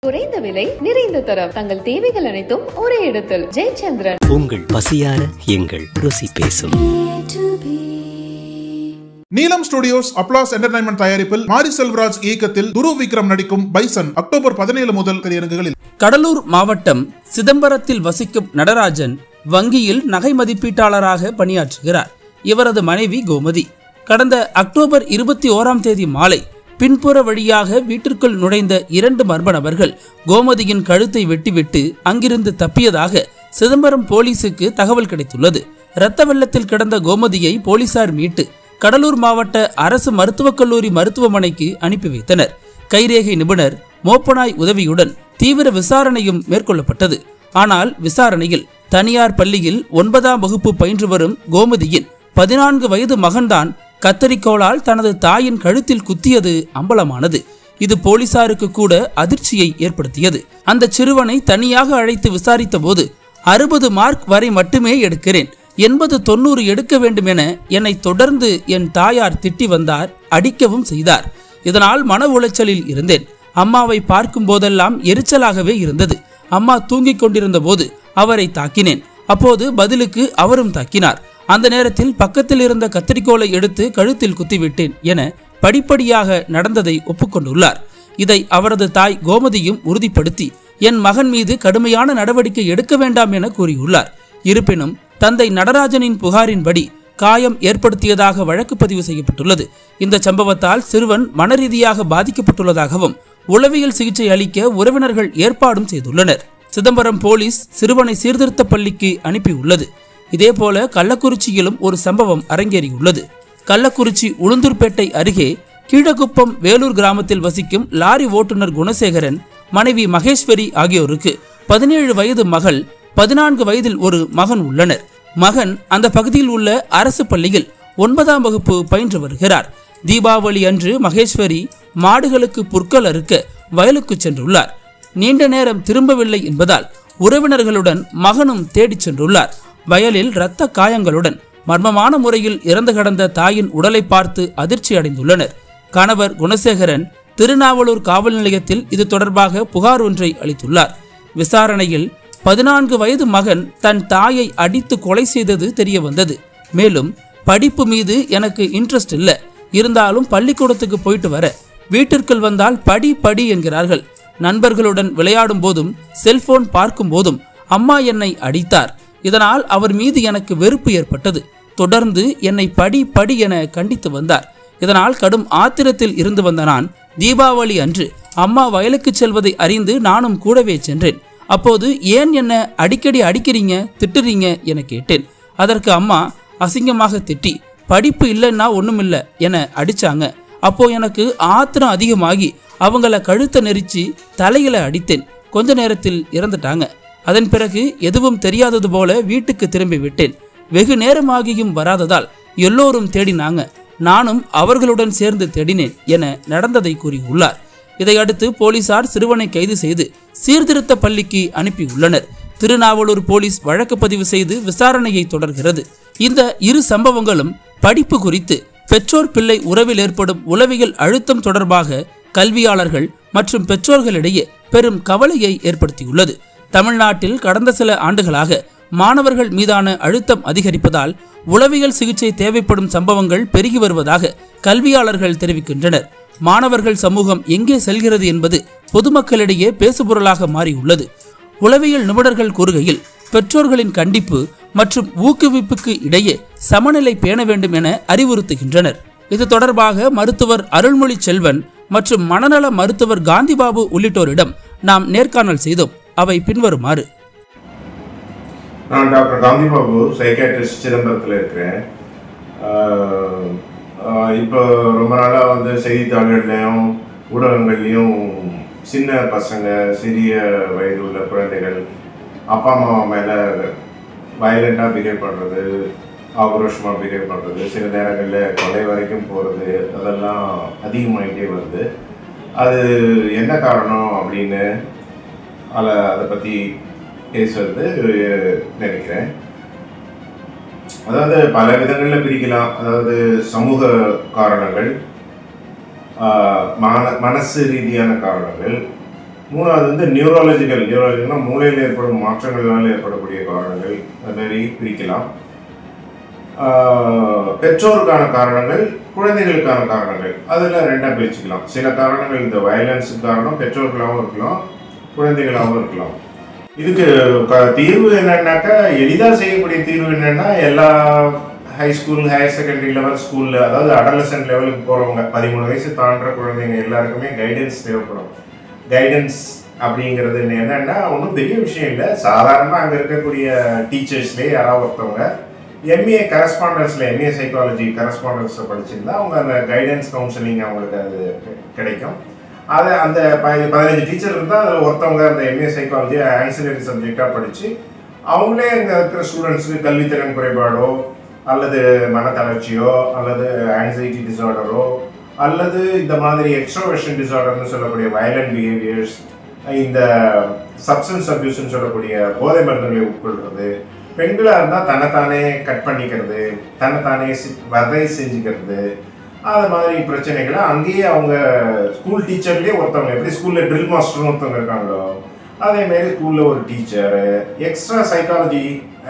குறைந்த விலை நிறைந்த தரம் தங்கள் தேவைகள் அனைத்தும் ஒரே இடத்தில். ஜெயச்சந்திரன். உங்கள் பசியார எங்கள் ருசி பேசும். நீலம் ஸ்டுடியோஸ் அப்ளாஸ் என்டர்டைன்மெண்ட் தயாரிப்பில் மாரி செல்வராஜ் இயக்கத்தில் துருவ் விக்ரம் நடிக்கும் பைசன் அக்டோபர் 17 முதல் திரையரங்குகளில். கடலூர் மாவட்டம் சிதம்பரத்தில் வசிக்கும் நடராஜன் வங்கியில் நகை மதிப்பீட்டாளராக பணியாற்றுகிறார். இவரது மனைவி கோமதி கடந்த அக்டோபர் 21 மாலை பின்புற வழியாக வீட்டிற்குள் நுழைந்த 2 மர்ம நபர்கள் கோமதியின் கழுத்தை வெட்டிவிட்டு அங்கிருந்து தப்பியதாக சிதம்பரம் போலீசுக்கு தகவல் கிடைத்துள்ளது. இரத்த வெள்ளத்தில் கிடந்த கோமதியை போலீசார் மீட்டு கடலூர் மாவட்ட அரசு மருத்துவக் கல்லூரி மருத்துவமனைக்கு அனுப்பி வைத்தனர். கைரேகை நிபுணர் மோப்பனாய் உதவியுடன் தீவிர விசாரணையும் மேற்கொள்ளப்பட்டது. ஆனால் விசாரணையில் தனியார் பள்ளியில் 9ஆம் வகுப்பு பயின்று வரும் கோமதியின் 14 வயது மகன்தான் கத்தரிக்கோளால் தனது தாயின் கழுத்தில் குத்தியது அம்பலமானது. இது போலீசாருக்கு கூட அதிர்ச்சியை ஏற்படுத்தியது. அந்த சிறுவனை தனியாக அழைத்து விசாரித்த போது 60 மார்க் வரை மட்டுமே எடுக்கிறேன், 80-90 எடுக்க வேண்டும் என என்னை தொடர்ந்து என் தாயார் திட்டி வந்தார், அடிக்கவும் செய்தார். இதனால் மன உளைச்சலில் இருந்தேன். அம்மாவை பார்க்கும் போதெல்லாம் எரிச்சலாகவே இருந்தது. அம்மா தூங்கிக் கொண்டிருந்த போது அவரை தாக்கினேன். அப்போது பதிலுக்கு அவரும் தாக்கினார். அந்த நேரத்தில் பக்கத்தில் இருந்த கத்தரிக்கோலை எடுத்து கழுத்தில் குத்திவிட்டேன் என படிப்படியாக நடந்ததை ஒப்புக்கொண்டுள்ளார். இதை அவரது தாய் கோமதியும் உறுதிப்படுத்தி என் மகன் மீது கடுமையான நடவடிக்கை எடுக்க வேண்டாம் என கூறியுள்ளார். இருப்பினும் தந்தை நடராஜனின் புகாரின்படி காயம் ஏற்படுத்தியதாக வழக்கு பதிவு செய்யப்பட்டுள்ளது. இந்த சம்பவத்தால் சிறுவன் மனரீதியாக பாதிக்கப்பட்டுள்ளதாகவும் உளவியல் சிகிச்சை அளிக்க உறவினர்கள் ஏற்பாடும் செய்துள்ளனர். சிதம்பரம் போலீஸ் சிறுவனை சீர்திருத்த பள்ளிக்கு அனுப்பியுள்ளது. இதேபோல கள்ளக்குறிச்சியிலும் ஒரு சம்பவம் அரங்கேறியுள்ளது. கள்ளக்குறிச்சி உளுந்தூர்பேட்டை அருகே கீழகுப்பம் வேலூர் கிராமத்தில் வசிக்கும் லாரி ஓட்டுநர் குணசேகரன், மனைவி மகேஸ்வரி ஆகியோருக்கு 17 வயது மகள், 14 வயதில் ஒரு மகன் உள்ளனர். மகன் அந்த பகுதியில் உள்ள அரசு பள்ளியில் 9ஆம் வகுப்பு பயின்று வருகிறார். தீபாவளி அன்று மகேஸ்வரி மாடுகளுக்கு புற்கள் அறுக்க வயலுக்கு சென்றுள்ளார். நீண்ட நேரம் திரும்பவில்லை என்பதால் உறவினர்களுடன் மகனும் தேடிச் சென்றுள்ளார். வயலில் இரத்த காயங்களுடன் மர்மமான முறையில் இறந்து கிடந்த தாயின் உடலை பார்த்து அதிர்ச்சி அடைந்துள்ளனர். கணவர் குணசேகரன் திருநாவலூர் காவல் நிலையத்தில் இது தொடர்பாக புகார் ஒன்றை அளித்துள்ளார். விசாரணையில் 14 வயது மகன் தன் தாயை அடித்து கொலை செய்தது தெரிய வந்தது. மேலும் படிப்பு மீது எனக்கு இன்ட்ரெஸ்ட் இல்லை, இருந்தாலும் பள்ளிக்கூடத்துக்கு போயிட்டு வர வீட்டிற்குள் வந்தால் படி படி என்கிறார்கள். நண்பர்களுடன் விளையாடும் போதும் செல்போன் பார்க்கும் போதும் அம்மா என்னை அடித்தார். இதனால் அவர் மீது எனக்கு வெறுப்பு ஏற்பட்டது. தொடர்ந்து என்னை படி படி என கண்டித்து வந்தார். இதனால் கடும் ஆத்திரத்தில் இருந்து வந்த நான் தீபாவளி அன்று அம்மா வயலுக்கு செல்வதை அறிந்து நானும் கூடவே சென்றேன். அப்போது ஏன் என்ன அடிக்கடி அடிக்கிறீங்க, திட்டுறீங்க என கேட்டேன். அதற்கு அம்மா அசிங்கமாக திட்டி படிப்பு இல்லைன்னா ஒண்ணுமில்லை என அடிச்சாங்க. அப்போ எனக்கு ஆத்திரம் அதிகமாகி அவங்கள கழுத்தை நெரிச்சு தலையில அடித்தேன். கொஞ்ச நேரத்தில் இறந்துட்டாங்க. அதன் பிறகு எதுவும் தெரியாதது போல வீட்டுக்கு திரும்பி விட்டேன். வெகு நேரமாகியும் வராததால் எல்லோரும் தேடினாங்க, நானும் அவர்களுடன் சேர்ந்து தேடினேன் என நடந்ததை கூறியுள்ளார். இதையடுத்து போலீசார் சிறுவனை கைது செய்து சீர்திருத்த பள்ளிக்கு அனுப்பியுள்ளனர். திருநாவலூர் போலீஸ் வழக்கு பதிவு செய்து விசாரணையை தொடர்கிறது. இந்த 2 சம்பவங்களும் படிப்பு குறித்து பெற்றோர் பிள்ளை உறவில் ஏற்படும் உளவியல் அழுத்தம் தொடர்பாக கல்வியாளர்கள் மற்றும் பெற்றோர்களிடையே பெரும் கவலையை ஏற்படுத்தியுள்ளது. தமிழ்நாட்டில் கடந்த சில ஆண்டுகளாக மாணவர்கள் மீதான அழுத்தம் அதிகரிப்பதால் உளவியல் சிகிச்சை தேவைப்படும் சம்பவங்கள் பெருகி வருவதாக கல்வியாளர்கள் தெரிவிக்கின்றனர். மாணவர்கள் சமூகம் எங்கே செல்கிறது என்பது பொதுமக்களிடையே பேசுபொருளாக மாறியுள்ளது. உளவியல் நிபுணர்கள் கூறுகையில் பெற்றோர்களின் கண்டிப்பு மற்றும் ஊக்குவிப்புக்கு இடையே சமநிலை பேண வேண்டும் என அறிவுறுத்துகின்றனர். இது தொடர்பாக மருத்துவர் அருள்மொழி செல்வன் மற்றும் மனநல மருத்துவர் காந்திபாபு உள்ளிட்டோரிடம் நாம் நேர்காணல் செய்தோம். அவை பின்வருமாறு. நான் டாக்டர் காந்திபாபு, சைக்காட்ரிஸ்ட், சிதம்பரத்தில் இருக்கிறேன். இப்போ ரொம்ப நாளாக செய்தித்தாள்கள்லையும் ஊடகங்கள்லையும் சின்ன பசங்க, சிறிய வயது உள்ள குழந்தைகள் அப்பா அம்மா மேலே வயலண்ட்டாக பிஹேவ் பண்ணுறது, ஆக்ரோஷமாக பிஹேவ் பண்ணுறது, சில நேரங்களில் கொலை வரைக்கும் போகிறது, அதெல்லாம் அதிகமாகிட்டே வருது. அது என்ன காரணம் அப்படின்னு அதை பற்றி பேசுறது நினைக்கிறேன். அதாவது பல விதங்களில் பிரிக்கலாம். அதாவது சமூக காரணங்கள், மனசு ரீதியான காரணங்கள், மூணாவது வந்து நியூரலஜிக்கல்னா மூளையில் ஏற்படும் மாற்றங்களால் ஏற்படக்கூடிய காரணங்கள், அது மாதிரி பிரிக்கலாம். பெற்றோருக்கான காரணங்கள், குழந்தைகளுக்கான காரணங்கள், அதில் ரெண்டாக பிரிச்சுக்கலாம். சில காரணங்கள் இந்த வயலன்ஸுக்கு காரணம் பெற்றோர்களாகவும் இருக்கலாம், குழந்தைகளாகவும் இருக்கலாம். இதுக்கு தீர்வு என்னன்னாக்கா, எளிதாக செய்யக்கூடிய தீர்வு என்னன்னா, எல்லா high school, higher secondary level ஸ்கூலில், அதாவது அடலசன்ட் லெவலுக்கு போகிறவங்க 13 வயசு தாண்டுற குழந்தைங்க எல்லாருக்குமே கைடன்ஸ் தேவைப்படும். கைடன்ஸ் அப்படிங்கிறது என்னன்னா ஒன்றும் பெரிய விஷயம் இல்லை. சாதாரணமாக அங்கே இருக்கக்கூடிய டீச்சர்ஸ்லேயே யாராவது ஒருத்தவங்க எம்ஏ கரஸ்பாண்டன்ஸில், எம்ஏ சைக்காலஜி கரஸ்பாண்டன்ஸில் படிச்சிருந்தா அவங்க அந்த கைடன்ஸ் கவுன்சிலிங் அவங்களுக்கு அது கிடைக்கும். அதை அந்த 15 டீச்சர் இருந்தால் அதில் ஒருத்தவங்க அந்த எம்ஏ சைக்காலஜி ஆன்சிலரி சப்ஜெக்டாக படித்து அவங்களே அங்கே இருக்கிற ஸ்டூடெண்ட்ஸுக்கு கல்வித்திறன் குறைபாடோ அல்லது மனத்தளர்ச்சியோ அல்லது ஆன்சைட்டி டிசார்டரோ அல்லது இந்த மாதிரி எக்ஸ்ட்ரோவர்ஷன் டிசார்டர்னு சொல்லக்கூடிய வயலண்ட் பிஹேவியர்ஸ், இந்த சப்ஸ்டன்ஸ் அப்யூஸ்ன்னு சொல்லக்கூடிய போதை மருந்துகளை உட்கொள்வது, பெண்களாக இருந்தால் தன்னைத்தானே கட் பண்ணிக்கிறது, தன்னைத்தானே வதை செஞ்சுக்கிறது, அது மாதிரி பிரச்சனைகளை அங்கேயே அவங்க ஸ்கூல் டீச்சர்லேயே ஒருத்தவங்க, எப்படி ஸ்கூலில் ட்ரில் மாஸ்டர்னு ஒருத்தவங்க இருக்காங்களோ அதேமாரி ஸ்கூலில் ஒரு டீச்சரு, எக்ஸ்ட்ரா சைக்காலஜி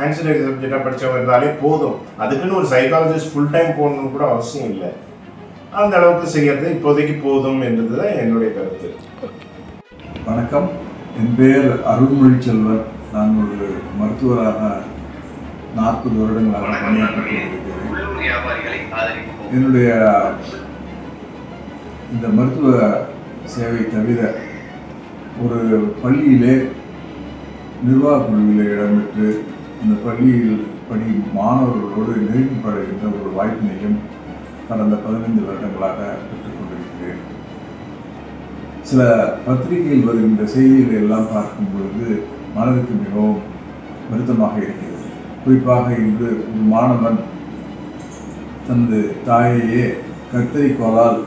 ஆன்சிலரி சப்ஜெக்டாக படித்தவங்க இருந்தாலே போதும். அதுக்குன்னு ஒரு சைக்காலஜிஸ்ட் ஃபுல் டைம் போகணுன்னு கூட அவசியம் இல்லை. அந்த அளவுக்கு செய்யறது இப்போதைக்கு போதும் என்றது தான் என்னுடைய கருத்து. வணக்கம், என் பெயர் அருள்மொழி செல்வன். நான் ஒரு மருத்துவராக 40 வருடங்களாக பணியாற்றிக் கொண்டிருக்கிறேன். என்னுடைய இந்த மருத்துவ சேவை தவிர ஒரு பள்ளியிலே நிர்வாக குழுவிலே இடம்பெற்று அந்த பள்ளியில் மாணவர்களோடு நெருங்கி படுகின்ற ஒரு வாய்ப்பினையும் கடந்த 15 வருடங்களாக பெற்றுக்கொண்டிருக்கிறேன். சில பத்திரிகையில் வருகின்ற செய்திகளை எல்லாம் பார்க்கும் பொழுது மனதுக்கு மிகவும் வருத்தமாக இருக்கிறது. குறிப்பாக இன்று ஒரு மாணவன் தனது தாயையே கத்தரிக்கோளால்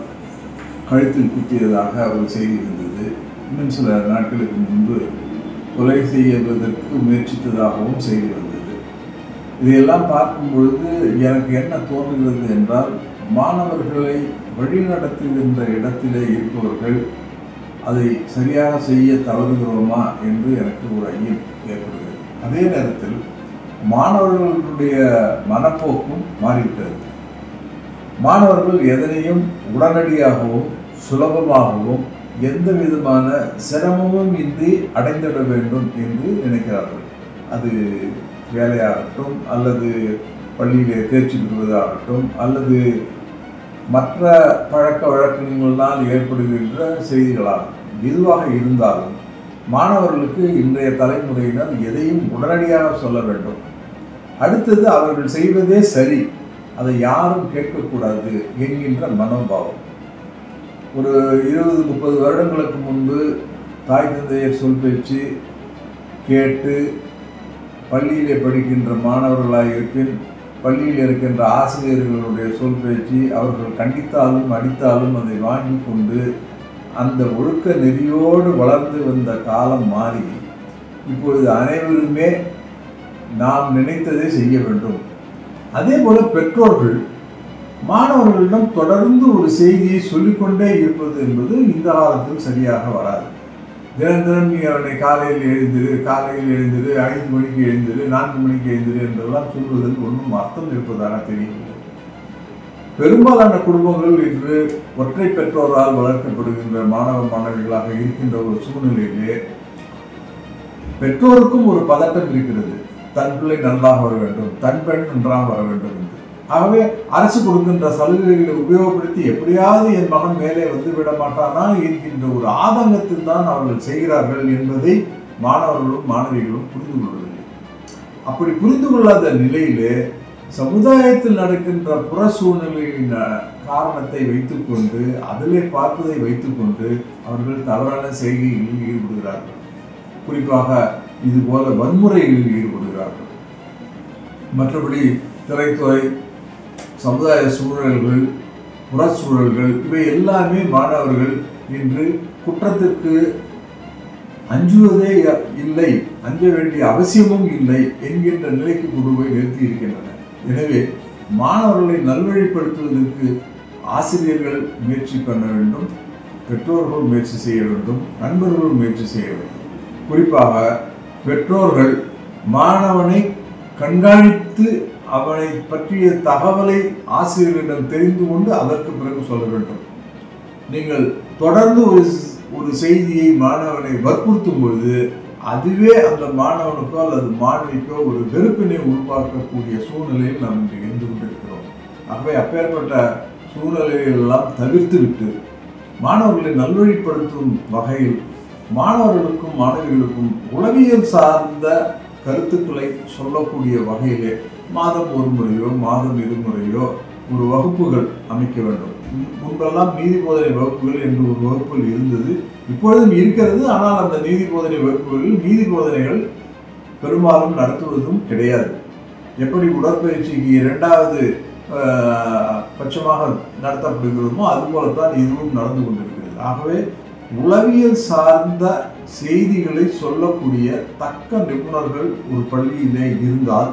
கழுத்தில் குத்தியதாக ஒரு செய்தி இருந்தது. இன்னும் சில நாட்களுக்கு முன்பு கொலை செய்வதற்கு முயற்சித்ததாகவும் செய்தி வந்தது. இதையெல்லாம் பார்க்கும் பொழுது எனக்கு என்ன தோன்றுகிறது என்றால், மாணவர்களை வழிநடத்துகின்ற இடத்திலே இருப்பவர்கள் அதை சரியாக செய்ய தவறுகிறோமா என்று எனக்கு ஒரு ஐயம் ஏற்படுகிறது. அதே நேரத்தில் மாணவர்களுடைய மனப்போக்கும் மாறிவிட்டது. மாணவர்கள் எதனையும் உடனடியாகவும் சுலபமாகவும் எந்த விதமான சிரமமும் இன்றி அடைந்திட வேண்டும் என்று நினைக்கிறார்கள். அது வேலையாகட்டும், அல்லது பள்ளியிலே தேர்ச்சி பெறுவதாகட்டும், அல்லது மற்ற பழக்க வழக்கங்களால் ஏற்படுகின்ற செய்திகளாகும். எதுவாக இருந்தாலும் மாணவர்களுக்கு இன்றைய தலைமுறையினர் எதையும் உடனடியாக சொல்ல வேண்டும். அடுத்தது அவர்கள் செய்வதே சரி, அதை யாரும் கேட்கக்கூடாது என்கின்ற மனோபாவம். ஒரு 20-30 வருடங்களுக்கு முன்பு தாய் தந்தையர் சொல் பேச்சு கேட்டு பள்ளியிலே படிக்கின்ற மாணவர்களாக இருப்பின் பள்ளியில் இருக்கின்ற ஆசிரியர்களுடைய சொல் பேச்சு அவர்கள் கண்டித்தாலும் அடித்தாலும் அதை வாங்கி கொண்டு அந்த ஒழுக்க நெறியோடு வளர்ந்து வந்த காலம் மாறி இப்பொழுது அனைவருமே நாம் நினைத்ததை செய்ய வேண்டும். அதே போல பெற்றோர்கள் மாணவர்களிடம் தொடர்ந்து ஒரு செய்தியை சொல்லிக்கொண்டே இருப்பது என்பது இந்த காலத்தில் சரியாக வராது. தினம் நீ அவனை காலையில் எழுந்திரு 5 மணிக்கு எழுந்திரு 4 மணிக்கு எழுந்திரு என்றெல்லாம் சொல்வதில் ஒன்றும் அர்த்தம் இருப்பதாக தெரியவில்லை. பெரும்பாலான குடும்பங்கள் இன்று ஒற்றை பெற்றோரால் வளர்க்கப்படுகின்ற மாணவ மாணவிகளாக இருக்கின்ற ஒரு சூழ்நிலையிலே பெற்றோருக்கும் ஒரு பதட்டம் இருக்கிறது. தன் பிள்ளை நன்றாக வர வேண்டும், தன் பெண் நன்றாக வர வேண்டும் என்று. ஆகவே அரசு கொடுக்கின்ற சலுகைகளை உபயோகப்படுத்தி எப்படியாவது என் மகன் மேலே வந்துவிட மாட்டானா என்கின்ற ஒரு ஆதங்கத்தில் தான் அவர்கள் செய்கிறார்கள் என்பதை மாணவர்களும் மாணவிகளும் புரிந்து கொள்ளவில்லை. அப்படி புரிந்து கொள்ளாத நிலையிலே சமுதாயத்தில் நடக்கின்ற புற சூழ்நிலையின் காரணத்தை வைத்துக்கொண்டு அதிலே பார்ப்பதை வைத்துக்கொண்டு அவர்கள் தவறான செய்கைகளில் ஈடுபடுகிறார்கள். குறிப்பாக இதுபோல வன்முறைகளில் ஈடுபடுகிறார்கள். மற்றபடி திரைத்துறை, சமுதாய சூழல்கள், புறச்சூழல்கள் இவை எல்லாமே மாணவர்கள் இன்று குற்றத்திற்கு அஞ்சுவதே இல்லை, அஞ்ச வேண்டிய அவசியமும் இல்லை என்கின்ற நிலைக்கு கொண்டு போய் நிறுத்தி இருக்கின்றன. எனவே மாணவர்களை நல்வழிப்படுத்துவதற்கு ஆசிரியர்கள் முயற்சி பண்ண வேண்டும். பெற்றோர்கள் முயற்சி செய்ய வேண்டும், நண்பர்கள் முயற்சி செய்ய வேண்டும். குறிப்பாக பெற்றோர்கள் மாணவனை கண்காணித்து அவனை பற்றிய தகவலை ஆசிரியர்களிடம் தெரிந்து கொண்டு அதற்கு பிறகு சொல்ல வேண்டும். நீங்கள் தொடர்ந்து ஒரு செய்தியை மாணவனை வற்புறுத்தும் பொழுது அதுவே அந்த மாணவனுக்கோ அல்லது மாணவிக்கோ ஒரு வெறுப்பினை உருவாக்கக்கூடிய சூழ்நிலையில் நாம் இன்று இருந்து கொண்டிருக்கிறோம். ஆகவே அப்பேற்பட்ட சூழ்நிலைகளெல்லாம் தவிர்த்து விட்டு மாணவர்களை நல்வழிப்படுத்தும் வகையில் மாணவர்களுக்கும் மாணவிகளுக்கும் உளவியல் சார்ந்த கருத்துக்களை சொல்லக்கூடிய வகையிலே மாதம் ஒரு முறையோ மாதம் இருமுறையோ ஒரு வகுப்புகள் அமைக்க வேண்டும். முன்பெல்லாம் நீதி போதனை வகுப்புகள் என்று ஒரு வகுப்புகள் இருந்தது, இப்பொழுதும் இருக்கிறது. ஆனால் அந்த நீதி போதனை வகுப்புகளில் நீதி போதனைகள் பெரும்பாலும் நடத்துவதும் கிடையாது. எப்படி உடற்பயிற்சிக்கு 2வது பட்சமாக நடத்தப்படுகிறோமோ அதுபோலத்தான் இதுவும் நடந்து கொண்டிருக்கிறது. ஆகவே உளவியல் சார்ந்த செய்திகளை சொல்லக்கூடிய தக்க நிபுணர்கள் ஒரு பள்ளியிலே இருந்தால்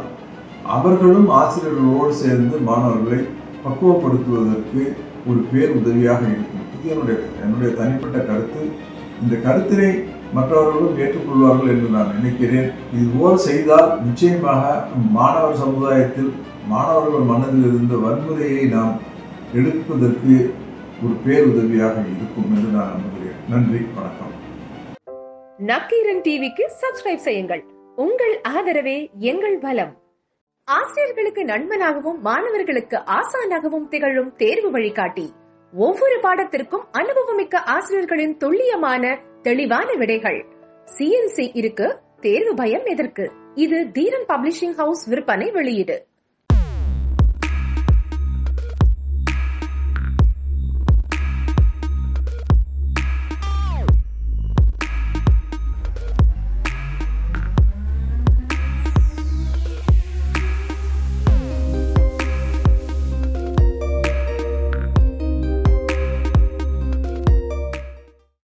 அவர்களும் ஆசிரியர்களோடு சேர்ந்து மாணவர்களை பக்குவப்படுத்துவதற்கு ஒரு பேருதவியாக இருக்கும். இது என்னுடைய தனிப்பட்ட கருத்து. இந்த கருத்தினை மற்றவர்களும் ஏற்றுக்கொள்வார்கள் என்று நான் நினைக்கிறேன். இதுபோல் செய்தால் நிச்சயமாக மாணவர் சமுதாயத்தில் மாணவர்கள் மனதில் இருந்த வன்முறையை நாம் எடுப்பதற்கு ஒரு பேருதவியாக இருக்கும் என்று நான் நம்புகிறேன். நன்றி, வணக்கம். நக்கீரன் டிவிக்கு சப்ஸ்கிரைப் செய்யுங்கள். உங்கள் ஆதரவே எங்கள் பலம். ஆசிரியர்களுக்கு நண்பனாகவும் மாணவர்களுக்கு ஆசானாகவும் திகழும் தேர்வு வழிகாட்டி. ஒவ்வொரு பாடத்திற்கும் அனுபவமிக்க ஆசிரியர்களின் துல்லியமான தெளிவான விடைகள். CNC இருக்கு, தேர்வு பயம் எதற்கு? இது தீரன் பப்ளிஷிங் ஹவுஸ் விற்பனை வெளியீடு.